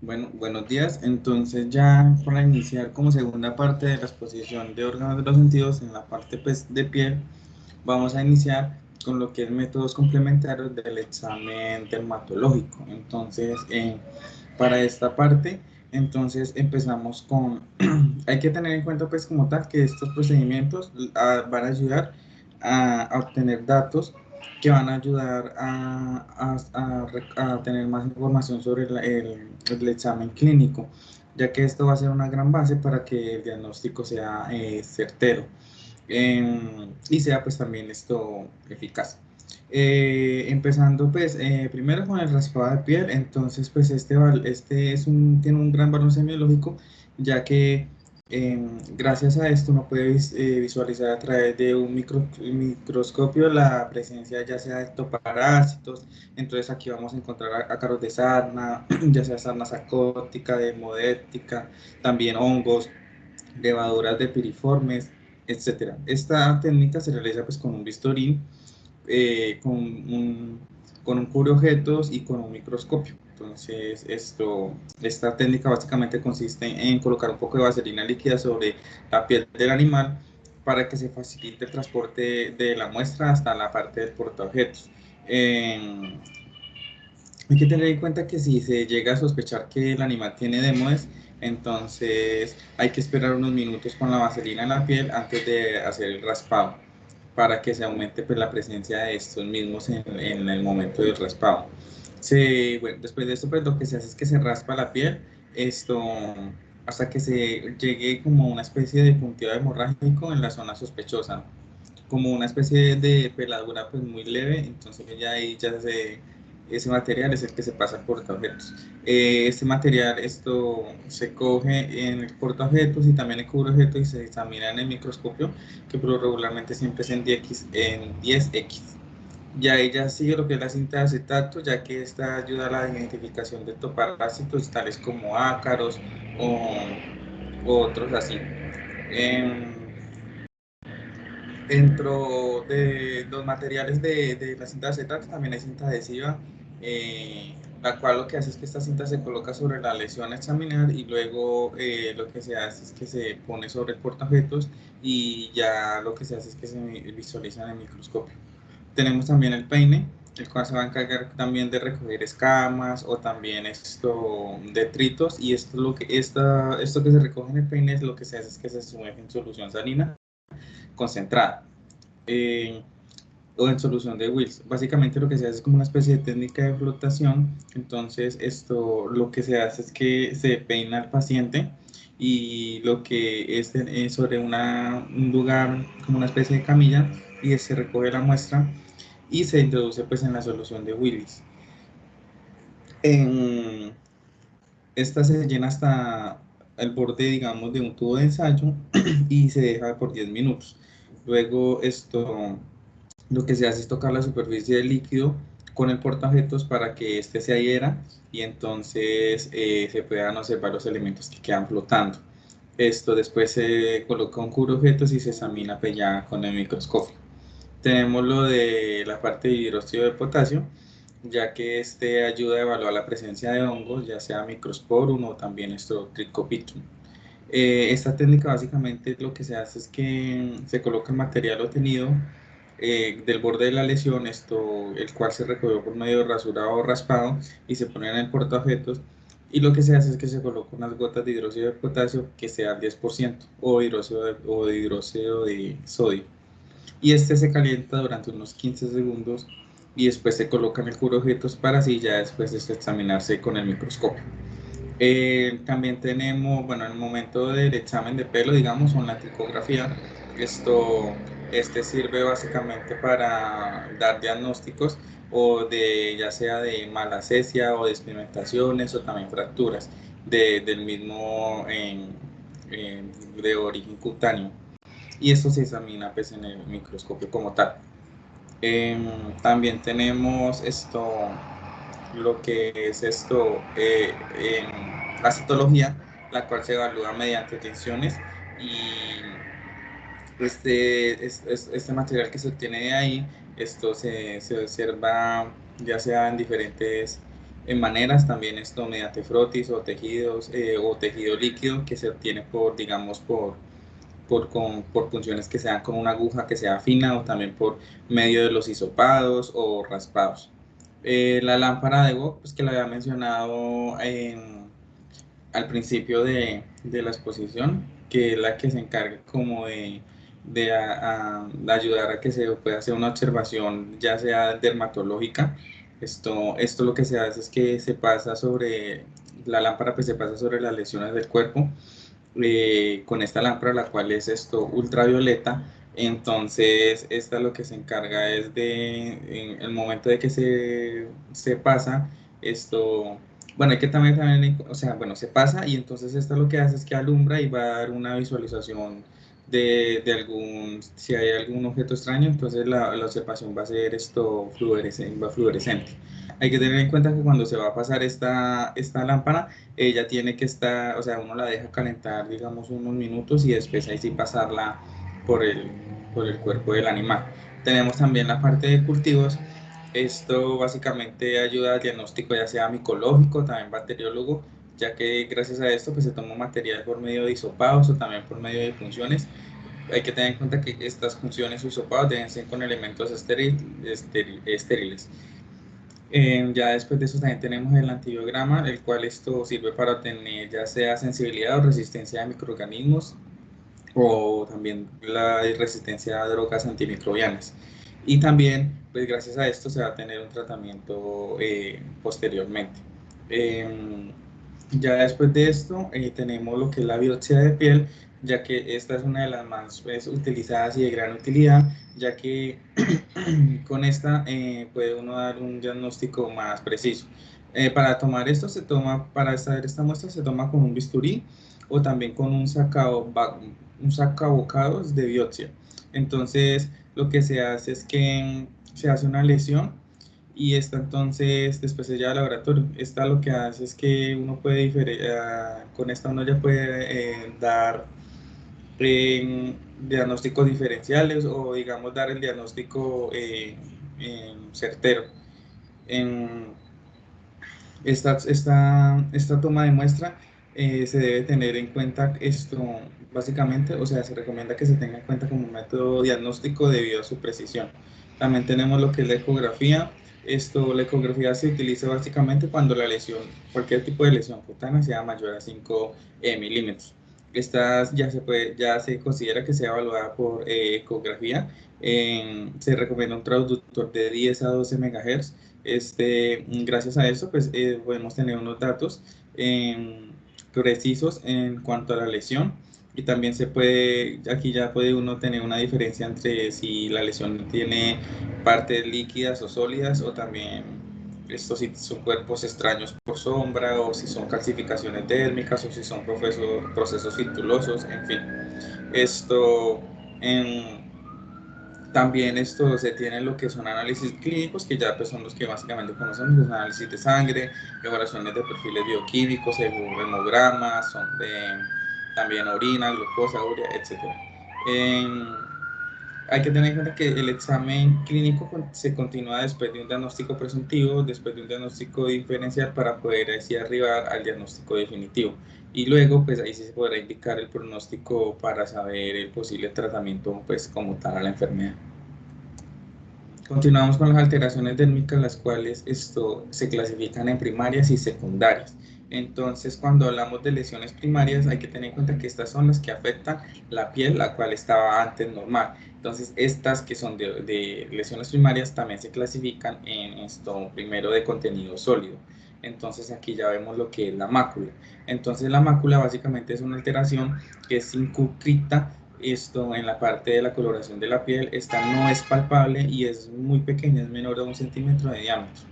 Bueno, buenos días. Entonces ya para iniciar como segunda parte de la exposición de órganos de los sentidos en la parte pues, de piel, vamos a iniciar con lo que es métodos complementarios del examen dermatológico. Entonces, para esta parte, entonces empezamos con, hay que tener en cuenta pues como tal que estos procedimientos van a ayudar a obtener datos que van a ayudar a tener más información sobre el examen clínico, ya que esto va a ser una gran base para que el diagnóstico sea certero y sea pues también esto eficaz. Empezando pues primero con el raspado de piel, entonces pues este tiene un gran valor semiológico, ya que gracias a esto uno puede visualizar a través de un microscopio la presencia ya sea de ectoparásitos. Entonces aquí vamos a encontrar ácaros de sarna, ya sea sarna sarcótica, demodéctica, también hongos, levaduras de piriformes, etcétera. Esta técnica se realiza pues con un bisturí, eh, con, un, con un cubreobjetos y con un microscopio. Entonces, esta técnica básicamente consiste en colocar un poco de vaselina líquida sobre la piel del animal para que se facilite el transporte de la muestra hasta la parte del portaobjetos. Eh, Hay que tener en cuenta que si se llega a sospechar que el animal tiene demodes, entonces hay que esperar unos minutos con la vaselina en la piel antes de hacer el raspado para que se aumente pues, la presencia de estos mismos en el momento del raspado. Bueno, después de esto, pues lo que se hace es que se raspa la piel esto, hasta que se llegue como una especie de punteo hemorrágico en la zona sospechosa, como una especie de peladura pues muy leve. Entonces ya ahí ese material es el que se pasa al portaobjetos. Este material se coge en el portaobjetos y también el cubreobjetos y se examina en el microscopio, que por lo regularmente siempre es en 10x. Ya ella sigue lo que es la cinta de acetato, ya que esta ayuda a la identificación de toparásitos tales como ácaros o otros así. Em, Dentro de los materiales de la cinta de acetato también hay cinta adhesiva, la cual lo que hace es que esta cinta se coloca sobre la lesión a examinar y luego lo que se hace es que se pone sobre el portaobjetos y ya lo que se hace es que se visualiza en el microscopio. Tenemos también el peine, el cual se va a encargar también de recoger escamas o también detritos, y esto que se recoge en el peine es lo que se hace es que se sumerge en solución salina concentrada, eh, o en solución de Wills. Básicamente lo que se hace es como una especie de técnica de flotación. Entonces esto lo que se hace es que se peina al paciente y lo que es sobre un lugar como una especie de camilla, y se recoge la muestra y se introduce pues en la solución de Willis. En, Esta se llena hasta el borde, digamos, de un tubo de ensayo y se deja por 10 minutos. Luego lo que se hace es tocar la superficie del líquido con el portaobjetos para que éste se adhiera y entonces se puedan observar los elementos que quedan flotando. Esto después se coloca un cubreobjetos y se examina pues ya con el microscopio. Tenemos lo de la parte de hidróxido de potasio, ya que este ayuda a evaluar la presencia de hongos, ya sea microsporum o también tricopitum. Esta técnica básicamente lo que se hace es que se coloca el material obtenido del borde de la lesión, el cual se recogió por medio de rasurado o raspado, y se pone en el portaobjetos, y lo que se hace es que se coloca unas gotas de hidróxido de potasio que sea al 10% o de hidróxido de sodio, y este se calienta durante unos 15 segundos y después se coloca en el cubreobjetos para así ya después de esto examinarse con el microscopio. También tenemos, bueno, en el momento del examen de pelo, digamos, o en la tricografía, este sirve básicamente para dar diagnósticos o ya sea de malacesia o de despigmentaciones o también fracturas del mismo de origen cutáneo, y esto se examina pues en el microscopio como tal. También tenemos lo que es en la citología, la cual se evalúa mediante tensiones, y este material que se obtiene de ahí, se observa ya sea en diferentes maneras, también esto mediante frotis o tejidos o tejido líquido que se obtiene por, digamos, por punciones que sean con una aguja que sea fina o también por medio de los hisopados o raspados. La lámpara de wok, pues que la había mencionado al principio de la exposición, que es la que se encarga como de ayudar a que se pueda hacer una observación ya sea dermatológica. Esto lo que se hace es que se pasa sobre, la lámpara pues se pasa sobre las lesiones del cuerpo con esta lámpara, la cual es ultravioleta. Entonces, esta lo que se encarga es en el momento de que se pasa, bueno, hay que también, o sea, bueno, se pasa y entonces esto lo que hace es que alumbra y va a dar una visualización si hay algún objeto extraño, entonces la observación va a ser fluorescente. Hay que tener en cuenta que cuando se va a pasar esta lámpara, ella tiene que estar, o sea, uno la deja calentar, digamos, unos minutos y después ahí sí pasarla por el, por el cuerpo del animal. Tenemos también la parte de cultivos. Esto básicamente ayuda al diagnóstico ya sea micológico, también bacteriólogo, ya que gracias a esto pues se toma material por medio de hisopados o también por medio de funciones. Hay que tener en cuenta que estas funciones o hisopados deben ser con elementos estériles. Ya después de eso también tenemos el antibiograma, el cual esto sirve para obtener ya sea sensibilidad o resistencia a microorganismos o también la resistencia a drogas antimicrobianas. Y también, pues gracias a esto se va a tener un tratamiento posteriormente. Eh, ya después de esto tenemos lo que es la biopsia de piel, ya que esta es una de las más pues, utilizadas y de gran utilidad, ya que con esta puede uno dar un diagnóstico más preciso. Para tomar esto para extraer esta muestra se toma con un bisturí o también con un sacabocados de biopsia. Entonces, lo que se hace es que se hace una lesión y esta entonces después se lleva al laboratorio. Esta lo que hace es que uno puede con esta uno ya puede dar diagnósticos diferenciales o digamos dar el diagnóstico certero. En esta toma de muestra se debe tener en cuenta básicamente, o sea, se recomienda que se tenga en cuenta como un método diagnóstico debido a su precisión. También tenemos lo que es la ecografía. La ecografía se utiliza básicamente cuando la lesión, cualquier tipo de lesión cutánea sea mayor a 5 milímetros. Estas ya se considera que sea evaluada por ecografía. Se recomienda un traductor de 10 a 12 MHz. Gracias a eso, pues podemos tener unos datos precisos en cuanto a la lesión y también aquí ya puede uno tener una diferencia entre si la lesión tiene partes líquidas o sólidas o también si son cuerpos extraños por sombra o si son calcificaciones dérmicas o si son procesos fistulosos, en fin. Esto, en, También se tiene lo que son análisis clínicos, que ya pues, son los que básicamente conocemos, los análisis de sangre, evaluaciones de perfiles bioquímicos, hemogramas, también orina, glucosa, urea, etc. Hay que tener en cuenta que el examen clínico se continúa después de un diagnóstico presuntivo, después de un diagnóstico diferencial para poder así arribar al diagnóstico definitivo. Y luego, pues ahí sí se podrá indicar el pronóstico para saber el posible tratamiento, pues como tal a la enfermedad. Continuamos con las alteraciones dérmicas, las cuales se clasifican en primarias y secundarias. Entonces, cuando hablamos de lesiones primarias, hay que tener en cuenta que estas son las que afectan la piel, la cual estaba antes normal. Entonces, estas que son de lesiones primarias también se clasifican en primero de contenido sólido. Entonces, aquí ya vemos lo que es la mácula. Entonces, la mácula básicamente es una alteración que es circunscrita en la parte de la coloración de la piel. Esta no es palpable y es muy pequeña, es menor a 1 centímetro de diámetro.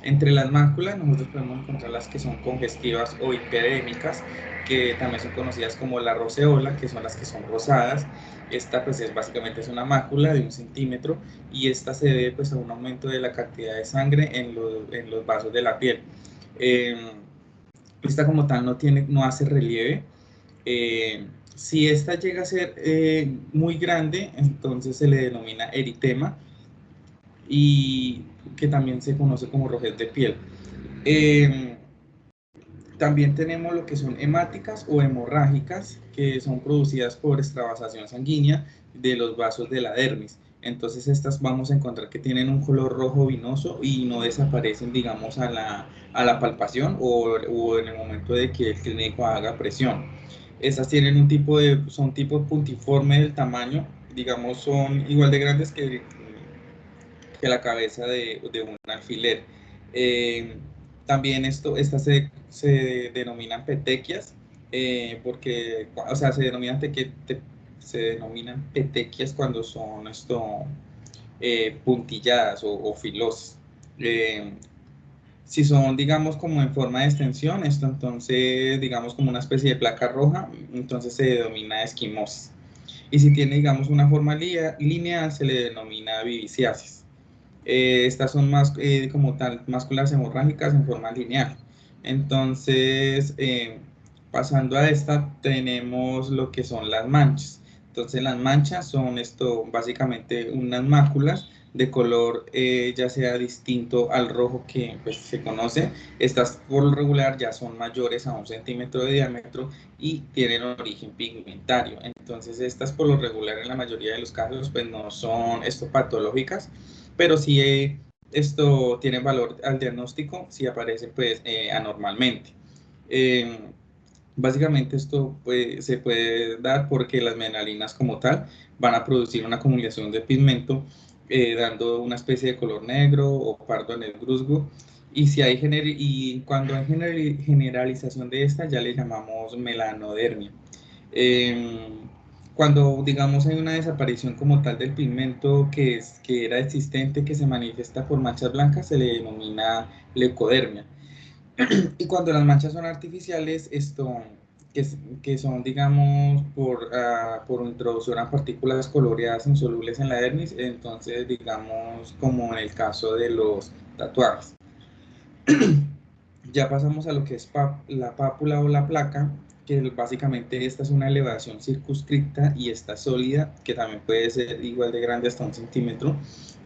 Entre las máculas nosotros podemos encontrar las que son congestivas o hiperémicas, que también son conocidas como la roseola, que son las que son rosadas. Esta pues básicamente es una mácula de 1 centímetro y esta se debe pues a un aumento de la cantidad de sangre en los vasos de la piel. Esta como tal no hace relieve. Si esta llega a ser muy grande, entonces se le denomina eritema y que también se conoce como rojez de piel. Eh, También tenemos lo que son hemáticas o hemorrágicas, que son producidas por extravasación sanguínea de los vasos de la dermis. Entonces estas vamos a encontrar que tienen un color rojo vinoso y no desaparecen, digamos, a la palpación o en el momento de que el clínico haga presión. Estas tienen son tipo puntiforme del tamaño, digamos, son igual de grandes que la cabeza de un alfiler. Eh, También estas se denominan petequias, porque, o sea, se denominan petequias cuando son puntilladas o filosas. Eh, si son, digamos, como en forma de extensión, esto entonces, digamos, como una especie de placa roja, entonces se denomina esquimosis. Y si tiene, digamos, una forma lineal, se le denomina viviciasis. Estas son más como tal másculas hemorrágicas en forma lineal. Entonces, pasando a esta, tenemos lo que son las manchas. Entonces, las manchas son básicamente unas máculas de color ya sea distinto al rojo que pues, se conoce. Estas por lo regular ya son mayores a 1 centímetro de diámetro y tienen origen pigmentario. Entonces, estas por lo regular en la mayoría de los casos pues no son patológicas, pero si esto tiene valor al diagnóstico, si aparece pues anormalmente. Eh, Básicamente esto se puede dar porque las menalinas como tal van a producir una acumulación de pigmento dando una especie de color negro o pardo negruzco, y, y cuando hay generalización de esta ya le llamamos melanodermia. Eh, Cuando, digamos, hay una desaparición como tal del pigmento que era existente, que se manifiesta por manchas blancas, se le denomina leucodermia. Y cuando las manchas son artificiales, que, que son, digamos, por introducción a partículas coloreadas insolubles en la dermis, entonces, digamos, como en el caso de los tatuajes. Ya pasamos a lo que es la pápula o la placa, que básicamente esta es una elevación circunscrita y está sólida, que también puede ser igual de grande hasta 1 centímetro.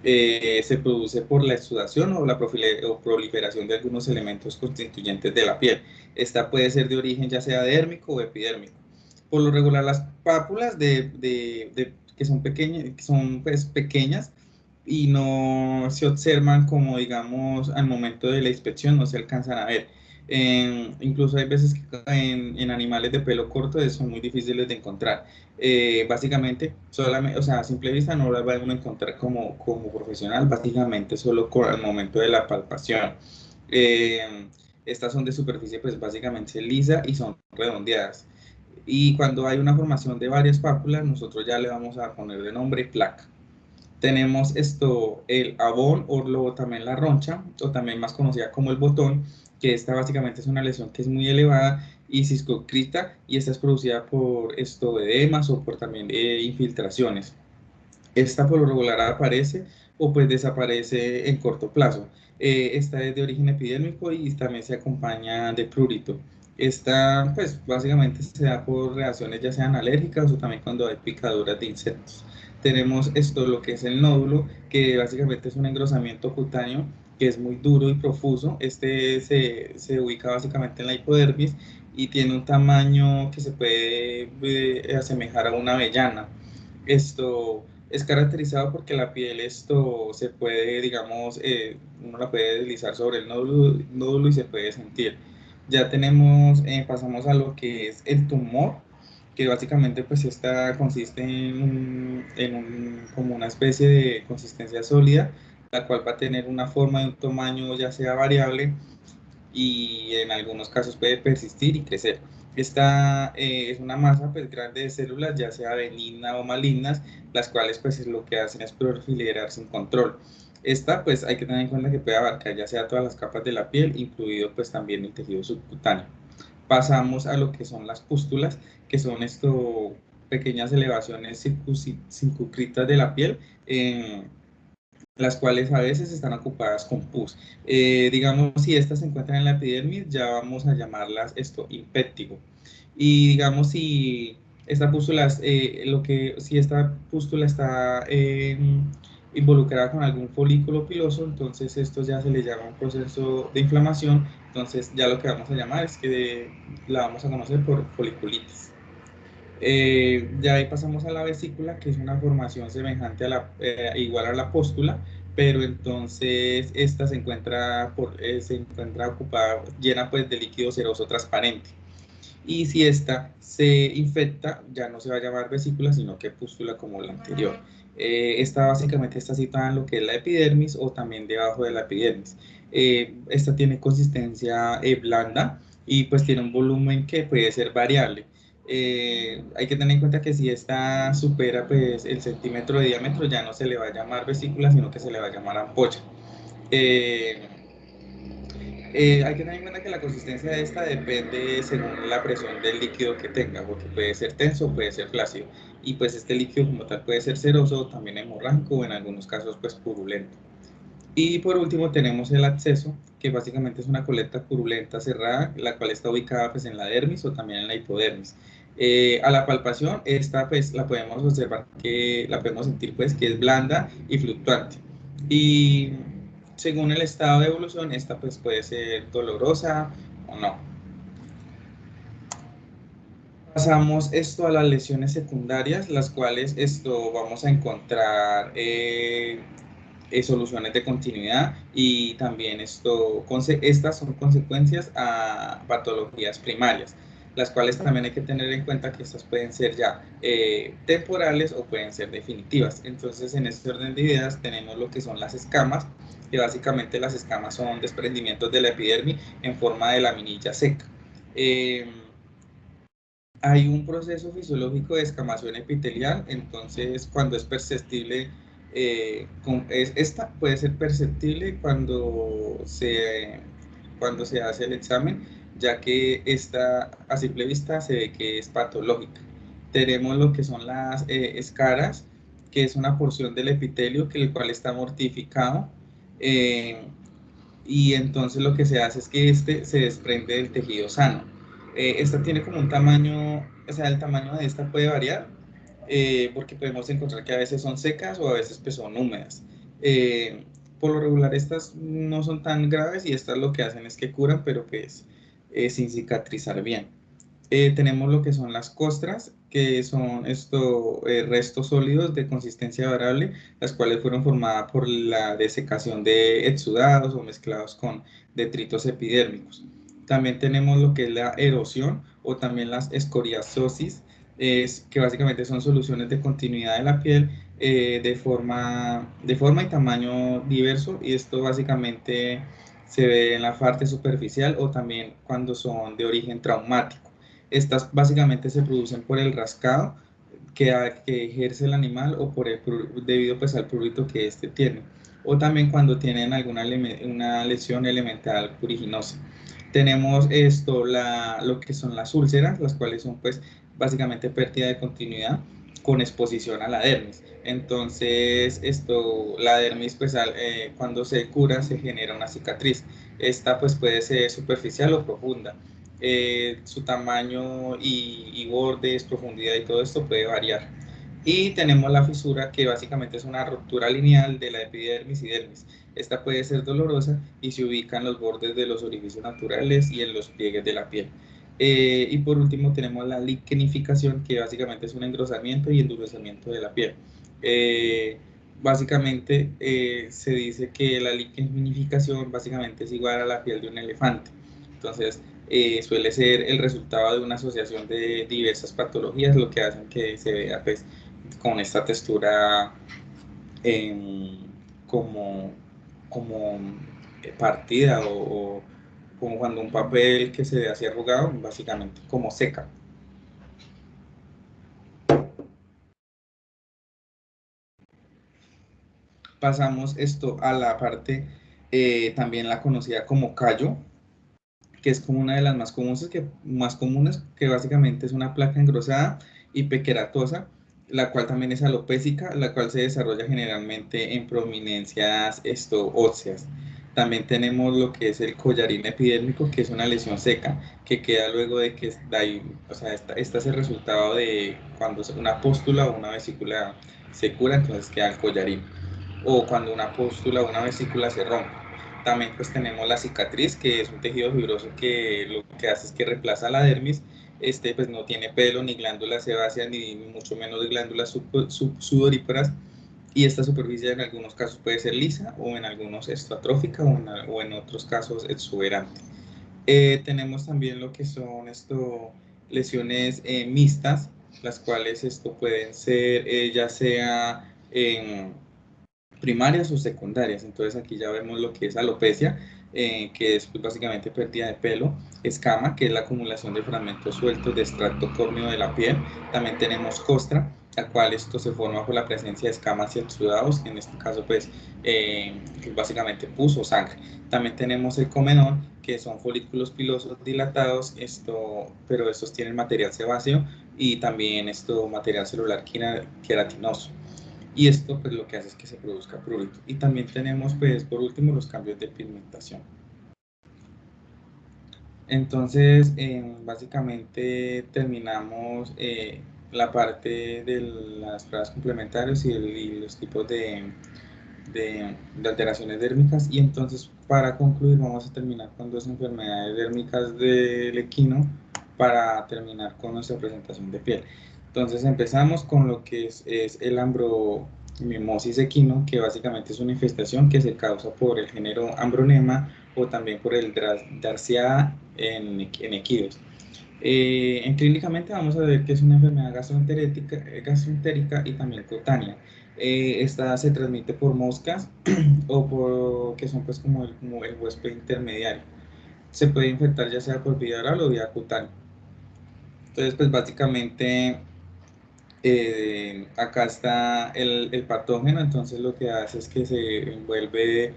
Se produce por la exudación o la proliferación de algunos elementos constituyentes de la piel. Esta puede ser de origen ya sea dérmico o epidérmico. Por lo regular, las pápulas que son pues, pequeñas y no se observan como, digamos, al momento de la inspección no se alcanzan a ver. Incluso hay veces que en animales de pelo corto son muy difíciles de encontrar. Básicamente, solamente, o sea, a simple vista no las va a uno encontrar como profesional, básicamente solo al momento de la palpación. Eh, Estas son de superficie, pues básicamente lisa y son redondeadas. Y cuando hay una formación de varias pápulas, nosotros ya le vamos a poner de nombre placa. Tenemos el abón o luego también la roncha, o también más conocida como el botón, que esta básicamente es una lesión que es muy elevada y circunscrita, y esta es producida por edemas o por también infiltraciones. Esta por lo regular aparece o pues desaparece en corto plazo. Esta es de origen epidémico y también se acompaña de prurito. Esta pues básicamente se da por reacciones ya sean alérgicas o también cuando hay picaduras de insectos. Tenemos lo que es el nódulo, que básicamente es un engrosamiento cutáneo que es muy duro y profuso. Se ubica básicamente en la hipodermis y tiene un tamaño que se puede asemejar a una avellana. Es caracterizado porque la piel se puede, digamos, uno la puede deslizar sobre el nódulo y se puede sentir. Ya pasamos a lo que es el tumor, que básicamente pues esta consiste como una especie de consistencia sólida, la cual va a tener una forma y un tamaño ya sea variable y en algunos casos puede persistir y crecer. Esta es una masa pues grande de células, ya sea benigna o malignas, las cuales pues lo que hacen es proliferar sin control. Esta pues hay que tener en cuenta que puede abarcar ya sea todas las capas de la piel, incluido pues también el tejido subcutáneo. Pasamos a lo que son las pústulas, que son pequeñas elevaciones circunscritas de la piel, las cuales a veces están ocupadas con pus. Digamos, si estas se encuentran en la epidermis, ya vamos a llamarlas impéctico. Y digamos, si esta pústula, si esta pústula está involucrada con algún folículo piloso, entonces esto ya se le llama un proceso de inflamación, entonces ya lo que vamos a llamar es que la vamos a conocer por foliculitis. Ya ahí pasamos a la vesícula, que es una formación semejante a igual a la póstula, pero entonces esta se encuentra ocupada, llena pues de líquido seroso transparente. Y si esta se infecta, ya no se va a llamar vesícula, sino que pústula como la anterior. Esta básicamente está situada en lo que es la epidermis o también debajo de la epidermis. Esta tiene consistencia blanda y pues tiene un volumen que puede ser variable. Hay que tener en cuenta que si esta supera pues el centímetro de diámetro, ya no se le va a llamar vesícula, sino que se le va a llamar ampolla. Eh, Hay que tener en cuenta que la consistencia de esta depende según la presión del líquido que tenga, porque puede ser tenso o puede ser flácido. Y pues este líquido como tal puede ser ceroso, también hemorrágico o en algunos casos pues purulento. Y por último tenemos el absceso, que básicamente es una coleta purulenta cerrada, la cual está ubicada pues en la dermis o también en la hipodermis. A la palpación, esta pues la podemos observar, que la podemos sentir pues que es blanda y fluctuante. Y según el estado de evolución, esta pues puede ser dolorosa o no. Pasamos esto a las lesiones secundarias, las cuales esto vamos a encontrar soluciones de continuidad y también estas son consecuencias a patologías primarias, las cuales también hay que tener en cuenta que estas pueden ser ya temporales o pueden ser definitivas. Entonces, en este orden de ideas tenemos lo que son las escamas, que básicamente las escamas son desprendimientos de la epidermis en forma de laminilla seca. Hay un proceso fisiológico de escamación epitelial, entonces cuando es perceptible, esta puede ser perceptible cuando se hace el examen, ya que esta a simple vista se ve que es patológica. Tenemos lo que son las escaras, que es una porción del epitelio el cual está mortificado, eh, y entonces lo que se hace es que este se desprende del tejido sano. Esta tiene como un tamaño, o sea, el tamaño de esta puede variar, porque podemos encontrar que a veces son secas o a veces pues son húmedas. Por lo regular estas no son tan graves y estas lo que hacen es que curan, pero pues sin cicatrizar bien. Tenemos lo que son las costras, que son restos sólidos de consistencia variable, las cuales fueron formadas por la desecación de exudados o mezclados con detritos epidérmicos. También tenemos lo que es la erosión o también las escoriazosis, que básicamente son soluciones de continuidad de la piel de forma y tamaño diverso, y esto básicamente se ve en la parte superficial o también cuando son de origen traumático. Estas básicamente se producen por el rascado que ejerce el animal o debido pues al prurito que éste tiene, o también cuando tienen una lesión elemental pruriginosa. Tenemos lo que son las úlceras, las cuales son pues básicamente pérdida de continuidad con exposición a la dermis. Entonces la dermis pues cuando se cura se genera una cicatriz. Esta pues puede ser superficial o profunda. Su tamaño y bordes, profundidad y todo esto puede variar. Y tenemos la fisura, que básicamente es una ruptura lineal de la epidermis y dermis. Esta puede ser dolorosa y se ubica en los bordes de los orificios naturales y en los pliegues de la piel. Y por último tenemos la liquenificación, que básicamente es un engrosamiento y endurecimiento de la piel. Básicamente se dice que la liquenificación básicamente es igual a la piel de un elefante. Entonces, suele ser el resultado de una asociación de diversas patologías, lo que hacen que se vea pues, con esta textura eh, como, como partida o como cuando un papel que se ve así arrugado, básicamente, como seca. Pasamos esto a la parte también la conocida como callo, que es como una de las más comunes, que básicamente es una placa engrosada y pequeratosa, la cual también es alopécica, la cual se desarrolla generalmente en prominencias óseas. También tenemos lo que es el collarín epidérmico, que es una lesión seca, que queda luego de que o sea, esta es el resultado de cuando una póstula o una vesícula se cura, entonces queda el collarín. o cuando una pústula o una vesícula se rompe. También pues tenemos la cicatriz, que es un tejido fibroso que lo que hace es que reemplaza la dermis. Pues no tiene pelo, ni glándulas sebáceas, ni mucho menos glándulas sudoríparas, y esta superficie en algunos casos puede ser lisa o en algunos atrófica o en otros casos exuberante. Tenemos también lo que son lesiones mixtas, las cuales pueden ser ya sea primarias o secundarias. Entonces aquí ya vemos lo que es alopecia, que es pues, básicamente pérdida de pelo, escama, que es la acumulación de fragmentos sueltos de extracto córneo de la piel. También tenemos costra, la cual esto se forma por la presencia de escamas y exudados, que en este caso pues básicamente pus o sangre. También tenemos el comenón, que son folículos pilosos dilatados, pero estos tienen material sebáceo y también material celular queratinoso. Y esto pues lo que hace es que se produzca prurito. Y también tenemos pues por último los cambios de pigmentación. Entonces básicamente terminamos la parte de las pruebas complementarias y los tipos de alteraciones dérmicas, y entonces para concluir vamos a terminar con dos enfermedades dérmicas del equino para terminar con nuestra presentación de piel. Entonces empezamos con lo que es el ambromimosis equino, que básicamente es una infestación que se causa por el género Ambronema o también por el Darcia en equidos. Clínicamente vamos a ver que es una enfermedad gastroentérica y también cutánea. Esta se transmite por moscas que son pues como el huésped intermediario. Se puede infectar ya sea por vía oral o vía cutánea. Entonces pues básicamente acá está el patógeno. Entonces lo que hace es que se envuelve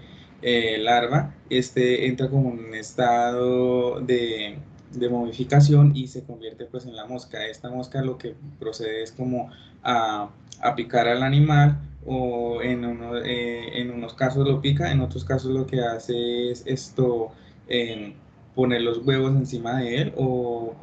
larva, entra como en un estado de momificación y se convierte pues en la mosca. Esta mosca lo que procede es como a picar al animal, o en unos casos lo pica, en otros casos lo que hace es poner los huevos encima de él o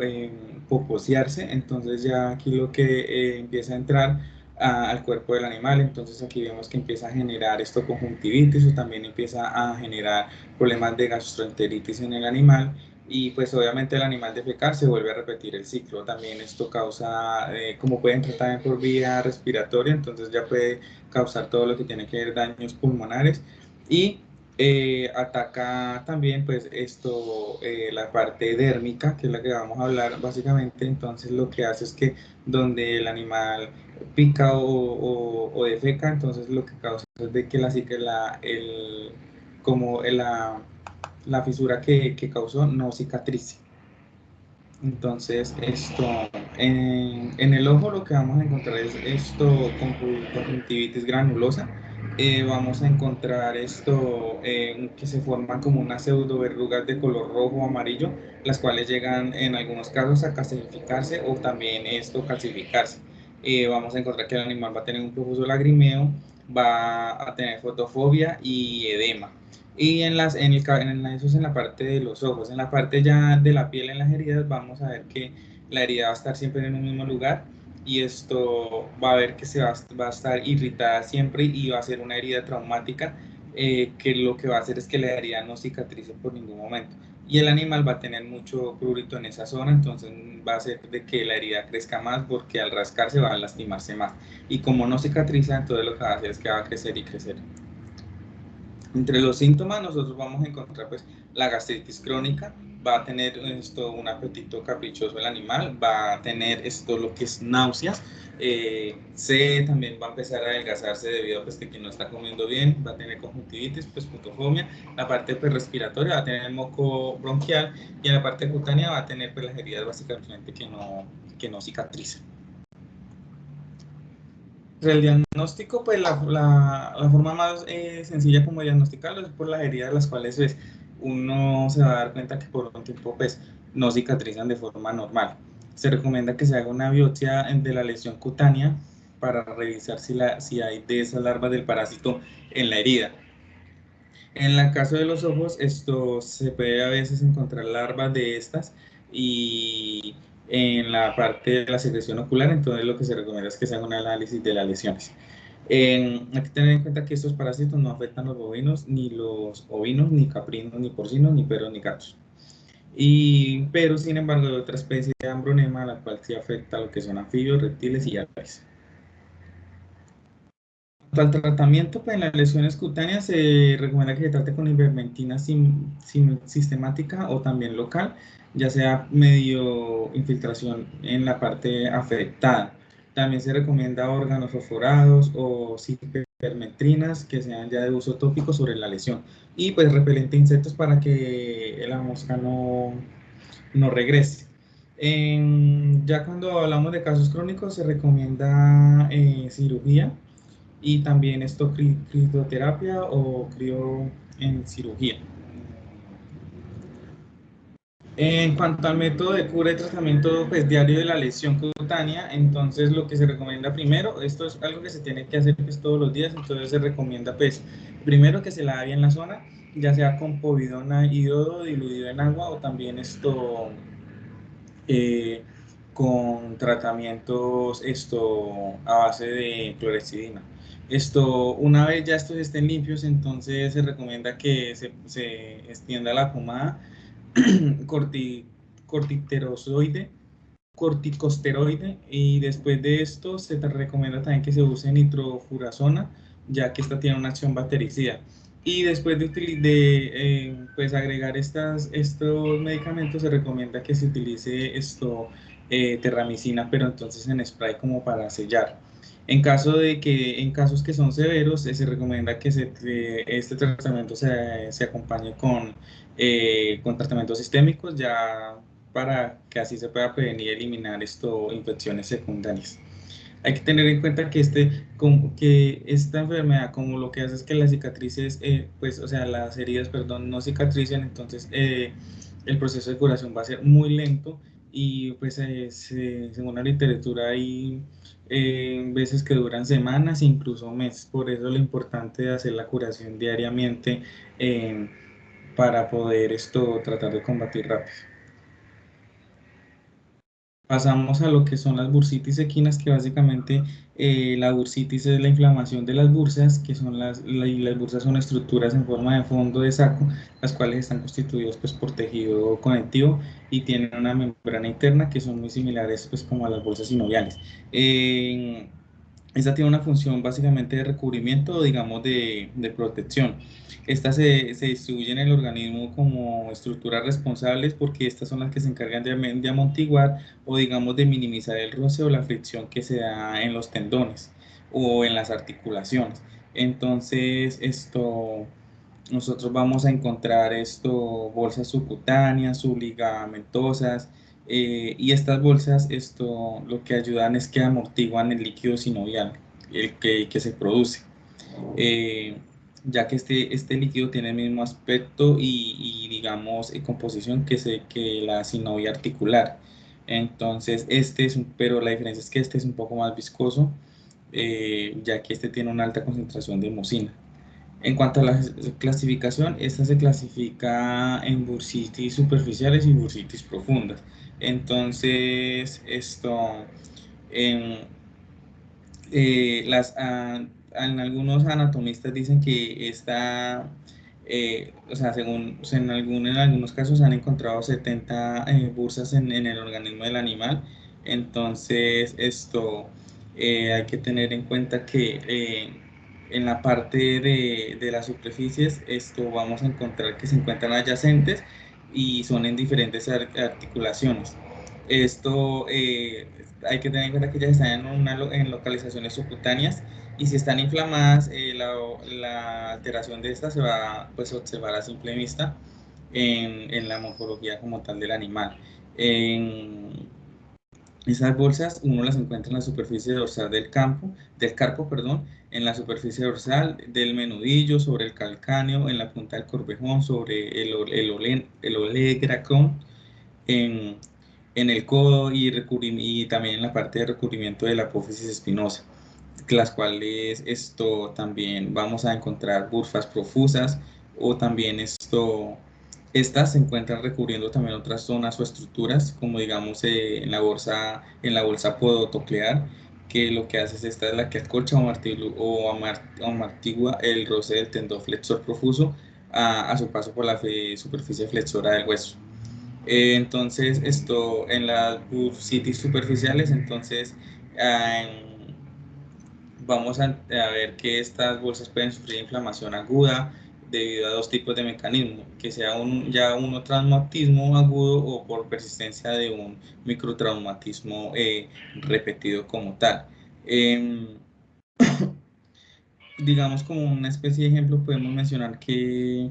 poposearse. Entonces ya aquí lo que empieza a entrar al cuerpo del animal. Entonces aquí vemos que empieza a generar conjuntivitis, o también empieza a generar problemas de gastroenteritis en el animal, y pues obviamente el animal defecar se vuelve a repetir el ciclo. También esto causa, como puede entrar también por vía respiratoria, entonces ya puede causar todo lo que tiene que ver daños pulmonares, y ataca también pues la parte dérmica, que es la que vamos a hablar básicamente. Entonces lo que hace es que donde el animal pica o defeca, entonces lo que causa es de que la fisura que causó no cicatrice. Entonces en el ojo lo que vamos a encontrar es conjuntivitis granulosa. Vamos a encontrar que se forman como unas pseudo verrugas de color rojo o amarillo, las cuales llegan en algunos casos a calcificarse o también calcificarse. Vamos a encontrar que el animal va a tener un profuso lagrimeo, va a tener fotofobia y edema. Y eso es en la parte de los ojos. En la parte ya de la piel, en las heridas, vamos a ver que la herida va a estar siempre en un mismo lugar, y esto va a ver que va a estar irritada siempre, y va a ser una herida traumática, que lo que va a hacer es que la herida no cicatrice por ningún momento. Y el animal va a tener mucho prurito en esa zona, entonces va a hacer de que la herida crezca más, porque al rascarse va a lastimarse más. Y como no cicatriza, entonces lo que va a hacer es que va a crecer y crecer. Entre los síntomas nosotros vamos a encontrar pues la gastritis crónica, va a tener un apetito caprichoso el animal, va a tener lo que es náuseas, también va a empezar a adelgazarse debido a pues, que no está comiendo bien, va a tener conjuntivitis, pues fotofobia, la parte pues, respiratoria va a tener moco bronquial, y en la parte cutánea va a tener pues, las heridas básicamente que no cicatrizan. El diagnóstico, pues la forma más sencilla como diagnosticarlo es por las heridas, las cuales pues, uno se va a dar cuenta que por un tiempo pues, no cicatrizan de forma normal. Se recomienda que se haga una biopsia de la lesión cutánea para revisar si hay de esas larvas del parásito en la herida. En el caso de los ojos, esto se puede a veces encontrar larvas de estas, y en la parte de la secreción ocular, entonces lo que se recomienda es que se haga un análisis de las lesiones. Hay que tener en cuenta que estos parásitos no afectan los bovinos, ni los ovinos, ni caprinos, ni porcinos, ni perros, ni gatos. Pero sin embargo hay otra especie de ambronema la cual sí afecta a lo que son anfibios, reptiles y aves. Al tratamiento, pues en las lesiones cutáneas se recomienda que se trate con ivermectina sistemática o también local, ya sea medio infiltración en la parte afectada. También se recomienda órganos fosforados o ivermectinas que sean ya de uso tópico sobre la lesión. Y pues repelente de insectos para que la mosca no regrese. Ya cuando hablamos de casos crónicos se recomienda cirugía y también esto crioterapia o crio en cirugía. En cuanto al método de cura y tratamiento pues, diario de la lesión cutánea, entonces lo que se recomienda primero, esto es algo que se tiene que hacer pues, todos los días, entonces se recomienda pues primero que se lave bien la zona, ya sea con povidona y yodo diluido en agua o también eh, con tratamientos a base de clorexidina. Una vez ya estos estén limpios, entonces se recomienda que se extienda la pomada corti, corticosteroide, corticosteroide, y después de esto se te recomienda también que se use nitrofurazona, ya que esta tiene una acción bactericida. Y después pues agregar estos medicamentos se recomienda que se utilice terramicina, pero entonces en spray como para sellar. En casos que son severos, se recomienda que este tratamiento se acompañe con tratamientos sistémicos, ya para que así se pueda prevenir y eliminar infecciones secundarias. Hay que tener en cuenta que esta enfermedad, como lo que hace es que las cicatrices, pues, o sea, las heridas, perdón, no cicatricen, entonces el proceso de curación va a ser muy lento y pues según la literatura hay veces que duran semanas, incluso meses. Por eso lo importante de hacer la curación diariamente eh, para poder tratar de combatir rápido. Pasamos a lo que son las bursitis equinas, que básicamente la bursitis es la inflamación de las bursas, y las bursas son estructuras en forma de fondo de saco, las cuales están constituidas pues, por tejido conectivo y tienen una membrana interna que son muy similares pues, como a las bolsas sinoviales. Eh, Esta tiene una función básicamente de recubrimiento, digamos, de protección. Estas se distribuyen en el organismo como estructuras responsables porque estas son las que se encargan de amortiguar o, digamos, de minimizar el roce o la fricción que se da en los tendones o en las articulaciones. Entonces, nosotros vamos a encontrar bolsas subcutáneas, subligamentosas, y estas bolsas lo que ayudan es que amortiguan el líquido sinovial que se produce, eh, ya que este líquido tiene el mismo aspecto y digamos, composición que la sinovia articular. Entonces, pero la diferencia es que este es un poco más viscoso, ya que este tiene una alta concentración de mucina. En cuanto a la clasificación, esta se clasifica en bursitis superficiales y bursitis profundas. Entonces, en, en algunos anatomistas dicen que o sea, en algunos casos han encontrado 70 bursas en el organismo del animal. Entonces, hay que tener en cuenta que en la parte de las superficies, vamos a encontrar que se encuentran adyacentes y son en diferentes articulaciones. Esto hay que tener en cuenta que ellas están en localizaciones subcutáneas y si están inflamadas, la alteración de esta se va pues, a observar a simple vista en la morfología como tal del animal. En esas bolsas uno las encuentra en la superficie dorsal del carpo, perdón, en la superficie dorsal del menudillo, sobre el calcáneo, en la punta del corvejón, sobre el olecración, en, en el codo y también en la parte de recubrimiento de la apófisis espinosa, las cuales también vamos a encontrar burfas profusas o también estas se encuentran recubriendo también otras zonas o estructuras, como digamos en la bolsa podotoclear, que lo que hace es esta es la que acolcha o amortigua el roce del tendón flexor profuso a su paso por la superficie flexora del hueso. Entonces, esto en las bursitis superficiales, entonces vamos a ver que estas bolsas pueden sufrir inflamación aguda debido a dos tipos de mecanismos, que sea ya un traumatismo agudo o por persistencia de un microtraumatismo repetido como tal. Eh, digamos como una especie de ejemplo podemos mencionar que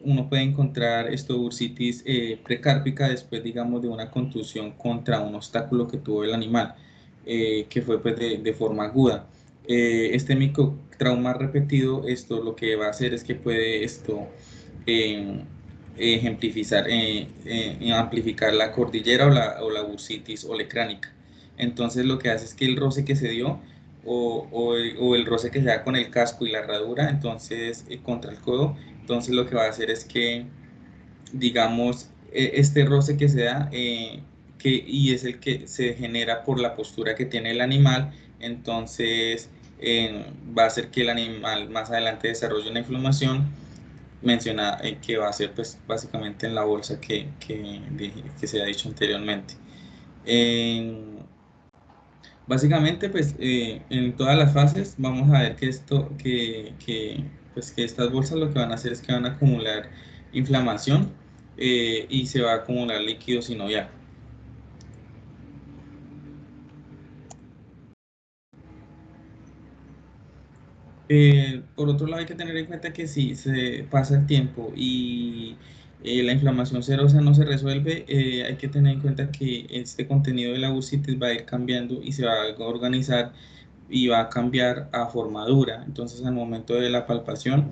uno puede encontrar bursitis precárpica después, digamos, de una contusión contra un obstáculo que tuvo el animal, que fue pues de forma aguda. Este microtrauma repetido, esto lo que va a hacer es que puede eh, amplificar la cordillera o la bursitis olecránica. Entonces lo que hace es que el roce que se dio o el roce que se da con el casco y la herradura, entonces contra el codo, entonces lo que va a hacer es que, digamos, este roce que se da, y es el que se genera por la postura que tiene el animal, entonces va a hacer que el animal más adelante desarrolle una inflamación mencionada, que va a ser pues básicamente en la bolsa que se ha dicho anteriormente. Básicamente, pues en todas las fases vamos a ver pues, que estas bolsas lo que van a hacer es que van a acumular inflamación y se va a acumular líquido sinovial. Por otro lado, hay que tener en cuenta que si se pasa el tiempo y la inflamación serosa no se resuelve, hay que tener en cuenta que este contenido de la bursitis va a ir cambiando y se va a organizar y va a cambiar a forma dura. Entonces, al momento de la palpación,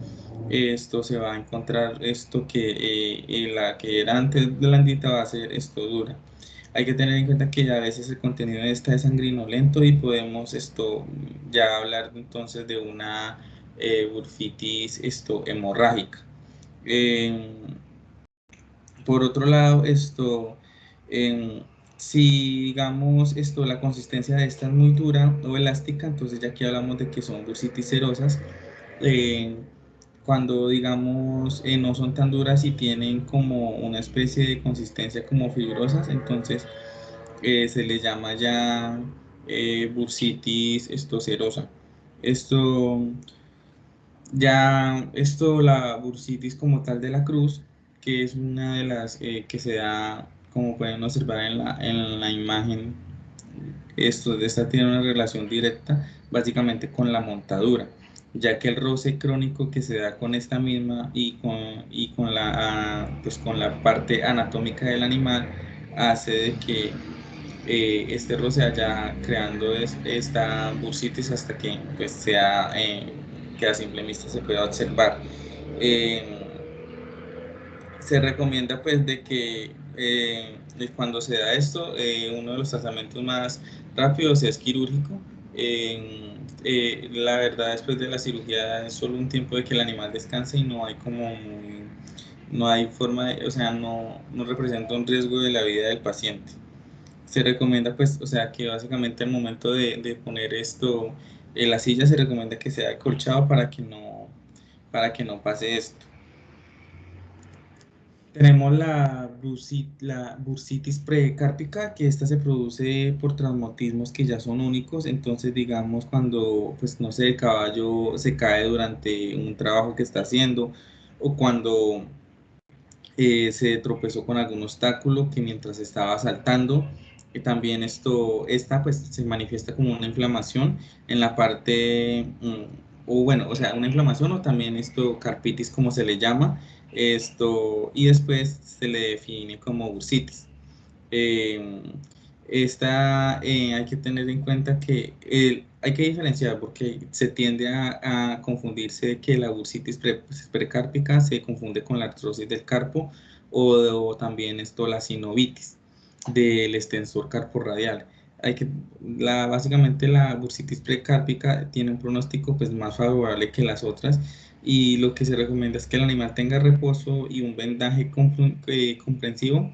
esto se va a encontrar esto que la que era antes blandita va a ser esto dura. Hay que tener en cuenta que a veces el contenido de esta es sanguinolento y podemos ya hablar entonces de una bursitis hemorrágica. Eh, por otro lado, em, si digamos la consistencia de esta es muy dura o elástica, entonces ya aquí hablamos de que son bursitis serosas. Eh, Cuando digamos no son tan duras y tienen como una especie de consistencia como fibrosas, entonces se le llama ya bursitis serosa. Esto la bursitis como tal de la cruz, que es una de las que se da, como pueden observar en la imagen, esta tiene una relación directa básicamente con la montadura, ya que el roce crónico que se da con esta misma y con la parte anatómica del animal hace de que este roce vaya creando esta bursitis hasta que pues que a simple vista se pueda observar. Eh, Se recomienda pues de que cuando se da esto, uno de los tratamientos más rápidos es quirúrgico. La verdad, después de la cirugía es solo un tiempo de que el animal descanse y no hay forma o sea, no representa un riesgo de la vida del paciente. Se recomienda pues, o sea, que básicamente al momento de poner esto en la silla se recomienda que sea acolchado para que no pase esto. Tenemos la bursitis precárpica, que esta se produce por traumatismos que ya son únicos. Entonces, digamos, cuando, pues, no sé, el caballo se cae durante un trabajo que está haciendo o cuando se tropezó con algún obstáculo que mientras estaba saltando. También esta pues se manifiesta como una inflamación en la parte, o bueno, o sea, una inflamación o también carpitis como se le llama, y después se le define como bursitis. Eh, hay que tener en cuenta que hay que diferenciar porque se tiende a confundirse de que la bursitis precárpica se confunde con la artrosis del carpo o también la sinovitis del extensor carporradial. Básicamente la bursitis precárpica tiene un pronóstico pues, más favorable que las otras y lo que se recomienda es que el animal tenga reposo y un vendaje comprensivo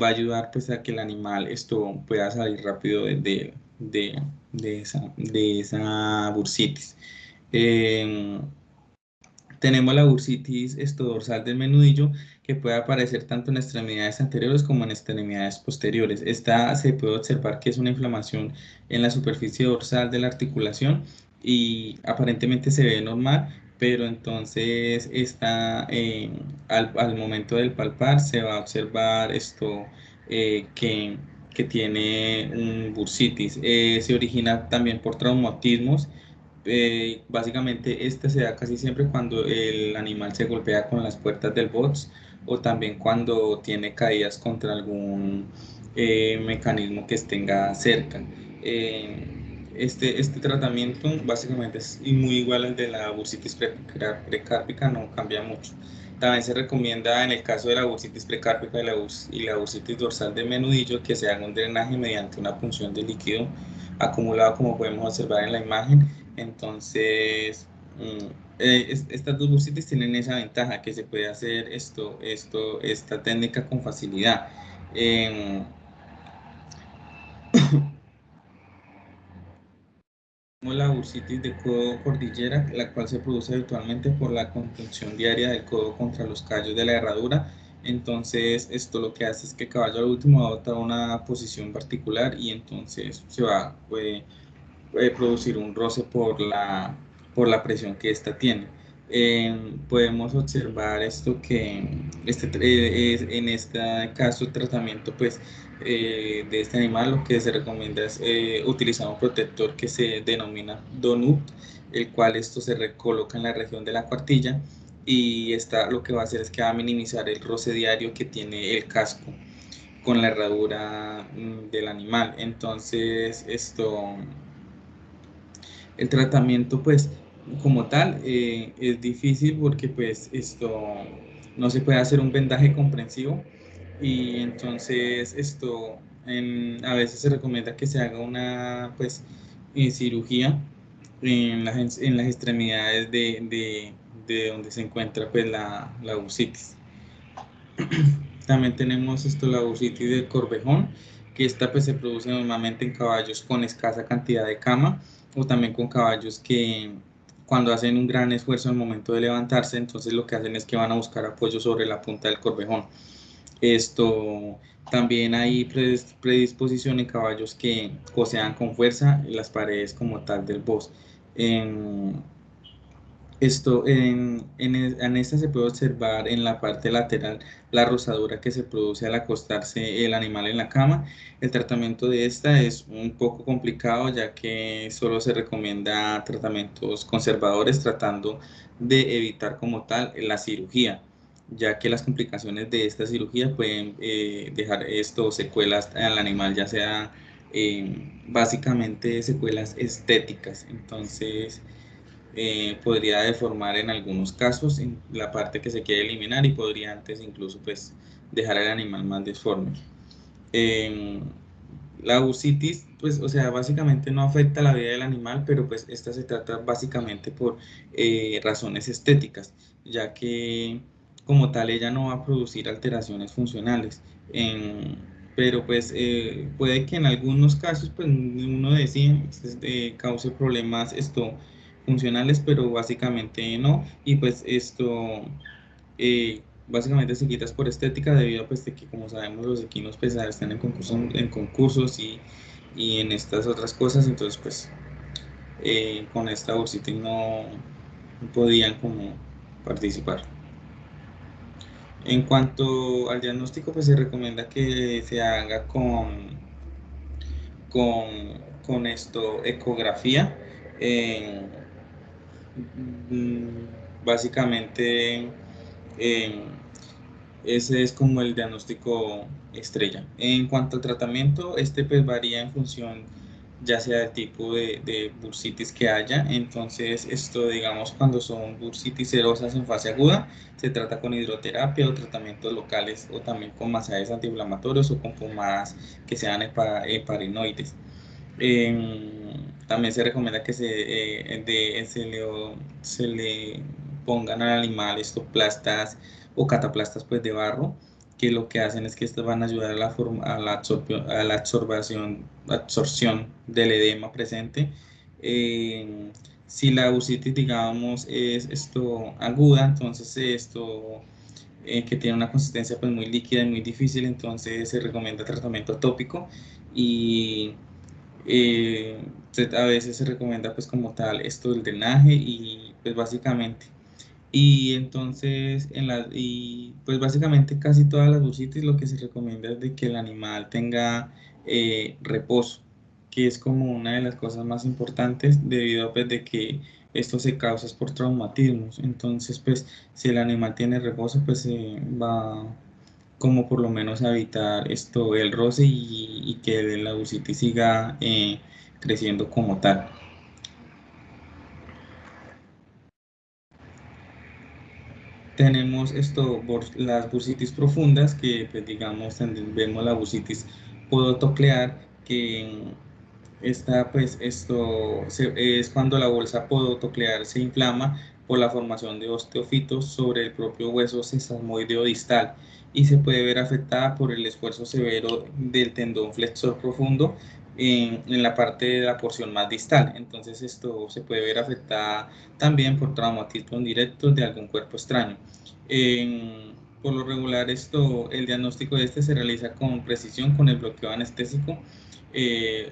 va a ayudar pues a que el animal pueda salir rápido de él. de esa bursitis. Tenemos la bursitis dorsal del menudillo, que puede aparecer tanto en extremidades anteriores como en extremidades posteriores. Esta se puede observar que es una inflamación en la superficie dorsal de la articulación y aparentemente se ve normal, pero entonces al momento del palpar se va a observar que tiene un bursitis. Se origina también por traumatismos. Básicamente este se da casi siempre cuando el animal se golpea con las puertas del box o también cuando tiene caídas contra algún mecanismo que tenga cerca. Este tratamiento básicamente es muy igual al de la bursitis precárpica, no cambia mucho. También se recomienda en el caso de la bursitis precárpica y la bursitis dorsal de menudillo que se haga un drenaje mediante una punción de líquido acumulado, como podemos observar en la imagen. Entonces, estas dos bursitis tienen esa ventaja que se puede hacer esta técnica con facilidad. La bursitis de codo cordillera, la cual se produce habitualmente por la contención diaria del codo contra los callos de la herradura. Entonces, esto lo que hace es que el caballo al último adopta una posición particular y entonces puede producir un roce por la presión que ésta tiene. Podemos observar esto que en este caso el tratamiento de este animal lo que se recomienda es utilizar un protector que se denomina donut, el cual esto se recoloca en la región de la cuartilla y lo que va a hacer es que va a minimizar el roce diario que tiene el casco con la herradura del animal. Entonces el tratamiento, pues, como tal, es difícil porque, pues, no se puede hacer un vendaje comprensivo y entonces a veces se recomienda que se haga una, pues, cirugía en las extremidades de donde se encuentra, pues, la bursitis. También tenemos la bursitis del corvejón, que esta pues se produce normalmente en caballos con escasa cantidad de cama o también con caballos que cuando hacen un gran esfuerzo al momento de levantarse, entonces lo que hacen es que van a buscar apoyo sobre la punta del corvejón. También hay predisposición en caballos que cosean con fuerza las paredes como tal del box. En esta se puede observar en la parte lateral la rosadura que se produce al acostarse el animal en la cama. El tratamiento de esta es un poco complicado ya que solo se recomienda tratamientos conservadores tratando de evitar como tal la cirugía, ya que las complicaciones de esta cirugía pueden dejar secuelas al animal, ya sea básicamente secuelas estéticas. Entonces, podría deformar en algunos casos en la parte que se quiere eliminar y podría antes incluso pues dejar al animal más deforme. Eh, la bursitis, pues, o sea, básicamente no afecta la vida del animal, pero pues esta se trata básicamente por razones estéticas, ya que como tal ella no va a producir alteraciones funcionales. Pero pues puede que en algunos casos pues uno decide cause problemas funcionales, pero básicamente no. Y pues básicamente se quitas por estética debido a pues, de que como sabemos los equinos pues están en concursos y en estas otras cosas, entonces pues con esta bursitis no podían como participar. En cuanto al diagnóstico, pues se recomienda que se haga con ecografía. eh, Básicamente, eh, ese es como el diagnóstico estrella. En cuanto al tratamiento, pues varía en función ya sea del tipo de bursitis que haya. Entonces, digamos, cuando son bursitis serosas en fase aguda, se trata con hidroterapia o tratamientos locales o también con masajes antiinflamatorios o con pomadas que sean heparinoides. También se recomienda que se le pongan al animal plastas o cataplastas pues, de barro que lo que hacen es que estas van a ayudar a a la absorción del edema presente. Si la bursitis, digamos, es esto aguda, entonces esto que tiene una consistencia pues muy líquida y muy difícil, entonces se recomienda tratamiento tópico y eh, a veces se recomienda pues como tal esto del drenaje y pues básicamente. Y entonces, y pues básicamente casi todas las bursitis lo que se recomienda es de que el animal tenga reposo, que es como una de las cosas más importantes debido a pues, de que esto se causa es por traumatismos. Entonces, pues si el animal tiene reposo, pues va como por lo menos a evitar esto, el roce y que la bursitis siga creciendo como tal. Tenemos esto, las bursitis profundas, que pues digamos también vemos la bursitis podotoclear, que esta pues es cuando la bolsa podotoclear se inflama por la formación de osteofitos sobre el propio hueso sesamoideo distal y se puede ver afectada por el esfuerzo severo del tendón flexor profundo en la parte de la porción más distal. Entonces esto se puede ver afectada también por traumatismos directos de algún cuerpo extraño. Por lo regular, el diagnóstico de este se realiza con precisión con el bloqueo anestésico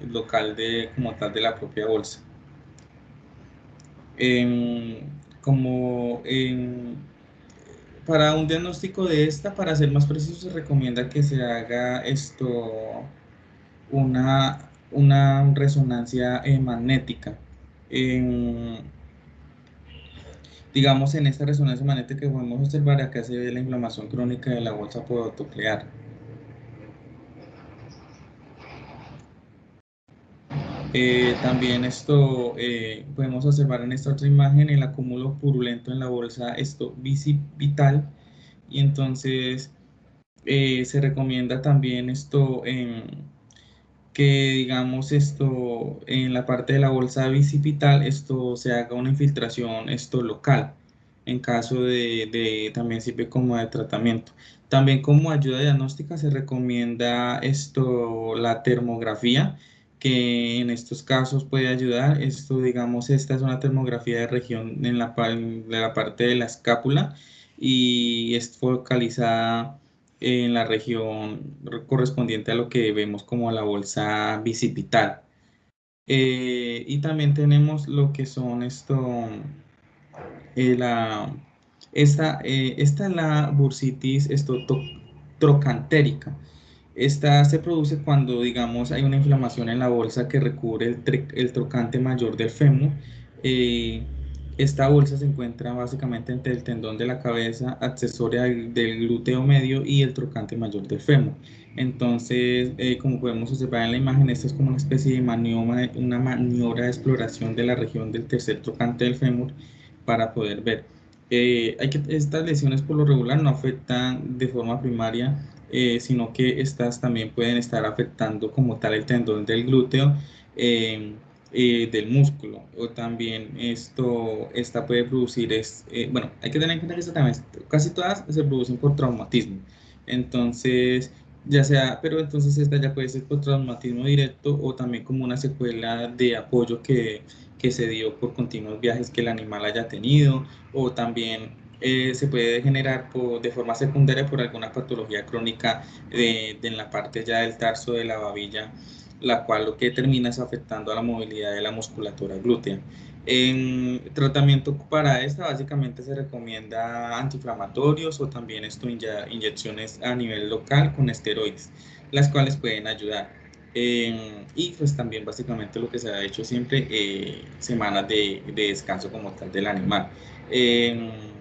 local como tal de la propia bolsa. En- como para un diagnóstico de esta, para ser más preciso, se recomienda que se haga una resonancia magnética. En- digamos, en esta resonancia magnética que podemos observar, acá se ve la inflamación crónica de la bolsa podotoclear. También podemos observar en esta otra imagen el acúmulo purulento en la bolsa bicipital y entonces se recomienda también que digamos en la parte de la bolsa bicipital se haga una infiltración local en caso también sirve como de tratamiento. También como ayuda diagnóstica se recomienda la termografía, que en estos casos puede ayudar. Digamos, esta es una termografía de región de la parte de la escápula y es focalizada en la región correspondiente a lo que vemos como la bolsa bicipital. Y también tenemos lo que son eh, la, esta es la bursitis trocantérica. Esta se produce cuando, digamos, hay una inflamación en la bolsa que recubre el trocante mayor del fémur. Eh, Esta bolsa se encuentra básicamente entre el tendón de la cabeza accesoria del glúteo medio y el trocante mayor del fémur. Entonces, como podemos observar en la imagen, esto es como una especie de una maniobra de exploración de la región del tercer trocante del fémur para poder ver. Estas lesiones por lo regular no afectan de forma primaria, sino que estas también pueden estar afectando como tal el tendón del glúteo, eh, del músculo, o también esta puede producir, bueno, hay que tener en cuenta que casi todas se producen por traumatismo, entonces, ya sea, pero entonces esta ya puede ser por traumatismo directo o también como una secuela de apoyo que se dio por continuos viajes que el animal haya tenido, o también se puede generar de forma secundaria por alguna patología crónica en la parte ya del tarso de la babilla, la cual lo que termina es afectando a la movilidad de la musculatura glútea. En tratamiento para esta básicamente se recomienda antiinflamatorios o también inyecciones a nivel local con esteroides, las cuales pueden ayudar. Y pues también básicamente lo que se ha hecho siempre, semanas de descanso como tal del animal. Eh,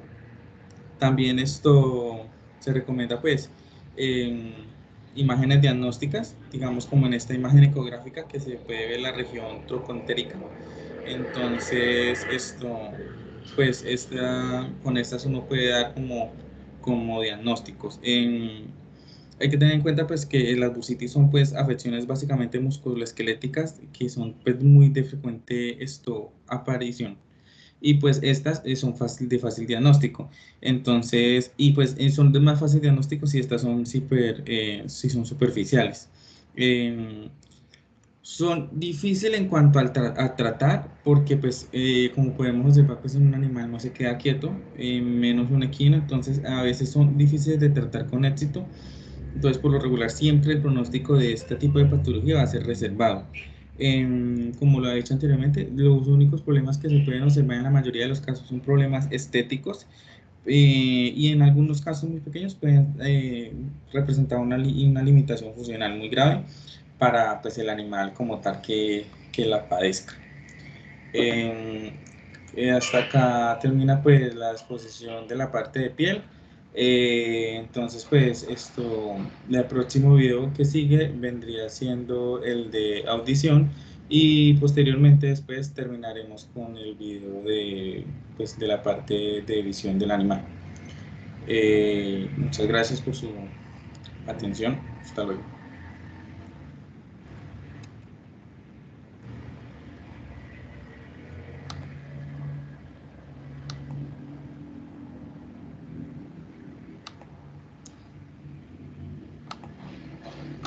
También se recomienda pues eh, imágenes diagnósticas, digamos como en esta imagen ecográfica que se puede ver la región trocontérica. Entonces pues con estas uno puede dar como diagnósticos. Hay que tener en cuenta pues que las bursitis son pues afecciones básicamente musculoesqueléticas que son pues muy de frecuente aparición. y pues estas son de fácil diagnóstico. Entonces, y pues son de más fácil diagnóstico si estas son si son superficiales. Em, Son difíciles en cuanto a tratar, porque pues como podemos observar, pues un animal no se queda quieto, menos un equino, entonces a veces son difíciles de tratar con éxito. Entonces, por lo regular, siempre el pronóstico de este tipo de patología va a ser reservado. Como lo he dicho anteriormente, los únicos problemas que se pueden observar en la mayoría de los casos son problemas estéticos, y en algunos casos muy pequeños pueden representar una limitación funcional muy grave para pues, el animal como tal que la padezca. Eh, Hasta acá termina pues la exposición de la parte de piel. Entonces pues el próximo video que sigue vendría siendo el de audición, y posteriormente después terminaremos con el video pues, de la parte de visión del animal. Muchas gracias por su atención. Hasta luego.